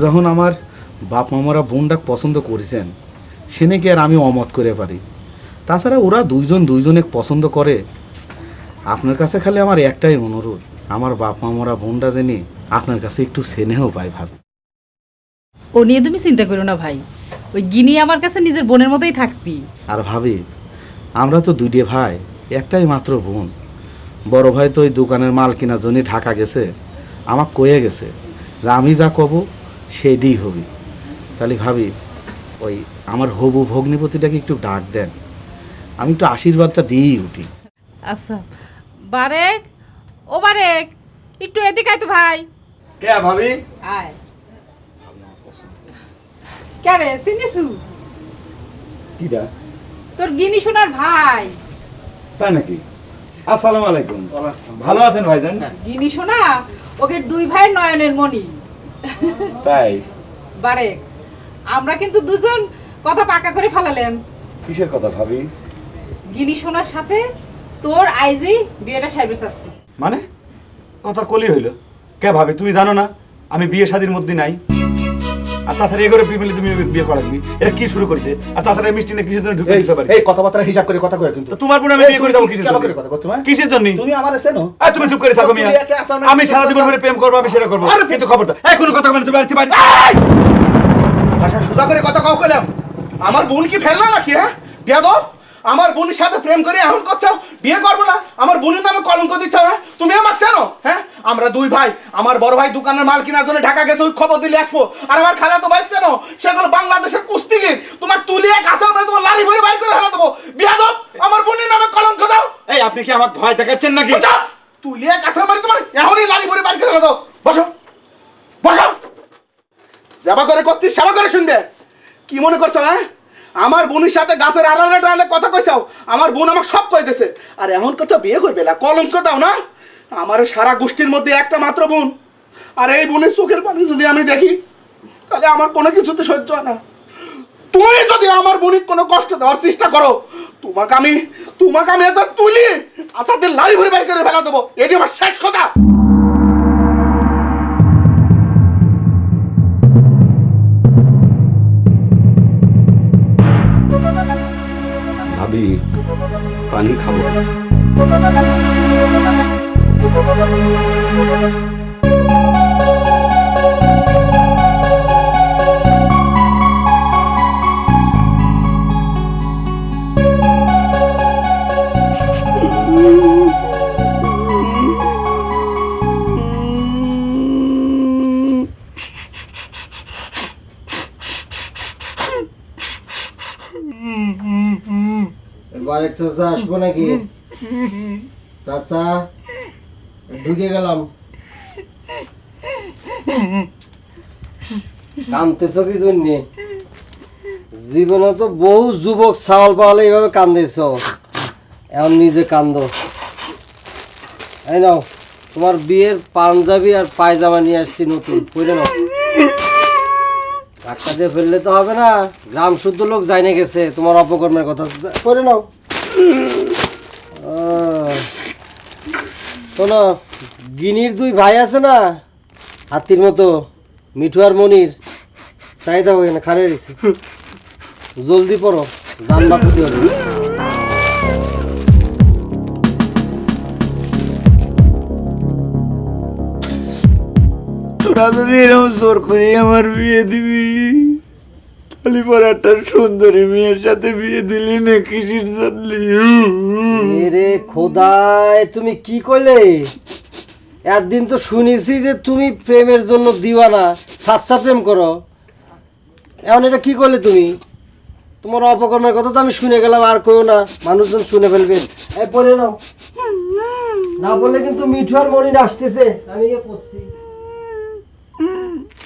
যখন আমার বাপ মামারা বোনটা পছন্দ করেছেন সেনে কি আর আমি অমত করে পারি? তাছাড়া ওরা দুইজনে পছন্দ করে। আপনার কাছে খালি আমার একটাই অনুরোধ, আমার বাপ মামারা বোনটা জেনে আপনার কাছে একটু স্নেহ পায় ভাবি। ও নিয়ে তুমি চিন্তা করো না ভাই, ওই গিনি আমার কাছে নিজের বোনের মতোই থাকবি। আর ভাবি, আমরা তো দুইটে ভাই, একটাই মাত্র বোন। বড় ভাই তো ওই দোকানের মাল কেনার জন্য ঢাকা গেছে, আমাকে কয়ে গেছে যে আমি যা কব সেটাই হবি। তাহলে ভাবি, ওই আমার হবু ভগ্নিপতিটাকে একটু ডাক দেন, আমি একটু আশীর্বাদটা দিয়েই উঠি। আচ্ছা বারেক, ও বারেক, একটু এদিকে আয় তো ভাই। কে ভাবি? আয়। কে রে, চিনিসু? কিডা? তোর গিনি সোনার ভাই। তাই নাকি? আসসালামু আলাইকুম। ভালো আছেন ভাইজান? গিনি সোনা ওকে দুই ভাইয়ের নয়নের মণি। তাই? বারেক, আমরা কিন্তু দুজন কথা পাকা করে ফেলালাম। কিসের কথা ভাবি? গিনি সোনার সাথে তোর আইজি বিয়েটা সাইবে চাচ্ছি। মানে কথা কলি হইল? কে ভাবি, তুমি জানো না আমি বিয়ে শাদীর মধ্যে নাই? আর তাছাড়া এগোরে ফ্যামিলি তুমি বিয়ে করাবি, এটা কি শুরু করেছে? আর তাছাড়া মিষ্টি না কিসের জন্য ঢুকে দিতে পারি? এই কথাবার্তা হিসাব করে কথা কয় কিন্তু। তো তোমার বোন আমি বিয়ে করে যাবো কিসের জন্য? কিসের জন্য? তুমি আমার চেনো? তুমি চুপ করে থাকো মিয়া। আমি সারা জীবন ধরে প্রেম করবো, আমি সেটা করবো, কিন্তু খবরদার এই কোনো কথা বলে তুমি বাড়িতে বাড়ি। ভাষা সোজা করে কথা কাউ কইলাম? আমার বোন কি ফেললো নাকি? হ্যাঁ বিয়াদব, আমার বোনের সাথে প্রেম করে এখন করছো বিয়ে করবো না? আমার বোনের নামে কলঙ্ক দিচ্ছ? হ্যাঁ তুমি আমাকে চেনো? হ্যাঁ আমরা দুই ভাই, আমার বড় ভাই দোকানের মাল কেনার জন্য ঢাকা গেছে, ওই খবর দিলে আসবো। আর আমার খালাতো ভাই চেনো? সেগুলো বাংলাদেশের কুস্তিগির, তোমার তুলিয়ে গাছের মানে তোমার লাড়ি ভরে বাইর করে ফেলা দেবো। বিয়াদব, আমার বোনের নামে কলঙ্ক দাও। এই আপনি কি আমার ভয় দেখাচ্ছেন নাকি? তুলিয়ে গাছের মানে তোমার এখনই লাড়ি ভরে বাইর করে ফেলা দাও। বসো বসো, সেবা করে করছিস, সেবা করে শুনবে। কি মনে করছো? হ্যাঁ আমার বোনের সাথে গাছের আড়ালে কথা কইছাও, আমার বোন আমাকে সব কই দিছে। আর এখন কথা বিয়ে করবে না, কলঙ্ক দাও না। আমার সারা গোষ্ঠীর মধ্যে একটা মাত্র বোন, আর এই বোনের চোখের পানি যদি আমি দেখি তাহলে আমার কোনো কিছুতে সহ্য হয় না। তুমি যদি আমার বোনের কোনো কষ্ট দেওয়ার চেষ্টা করো, তোমাকে আমি একবার তুলি আসাদের লাড়ি ভরে বের করে ফেলা দেবো। এটি আমার শেষ কথা। ভাবি, পানি খাবো? বারেক চাচা আসবো নাকি? চাচা ঢুকে গেলাম। কান্দতেছ কি জন্য? জীবনে তো বহু যুবক ছাওয়াল পাওয়ালে এইভাবে কান্দেছ, এখন নিজে কান্দ। এই নাও তোমার বিয়ের পাঞ্জাবি আর পায়জামা নিয়ে আসছি নতুন, পরে নাও। ধাক্কা দিয়ে ফেললে তো হবে না, গ্রাম শুদ্ধ লোক জানে গেছে তোমার অপকর্মের কথা, পরে নাও। শোনো, গিনির দুই ভাই আছে না হাতির মতো, মিঠু আর মনির, চাহিদা হবে না, খারে রেছি। জলদি পড়ো, জান বাঁচাতে হবে। তোরা যদি এরকম জোর করে আমার বিয়ে দিবি, তাহলে পর একটা সুন্দরী মেয়ের সাথে বিয়ে দিলি না কিসের জন্য? রে খোদায়, তুমি কি কইলে? একদিন তো শুনেছি যে তুমি প্রেমের জন্য দিওয়ানা, সাচ্চা প্রেম করো, এখন এটা কি করলে তুমি? তোমার অপকর্মের কথা তো আমি শুনে গেলাম, আর কইও না, মানুষজন শুনে ফেলবে। এই পড়ে নাও, না বললে কিন্তু মিঠু আর মনির আসতেছে, আমি করছি।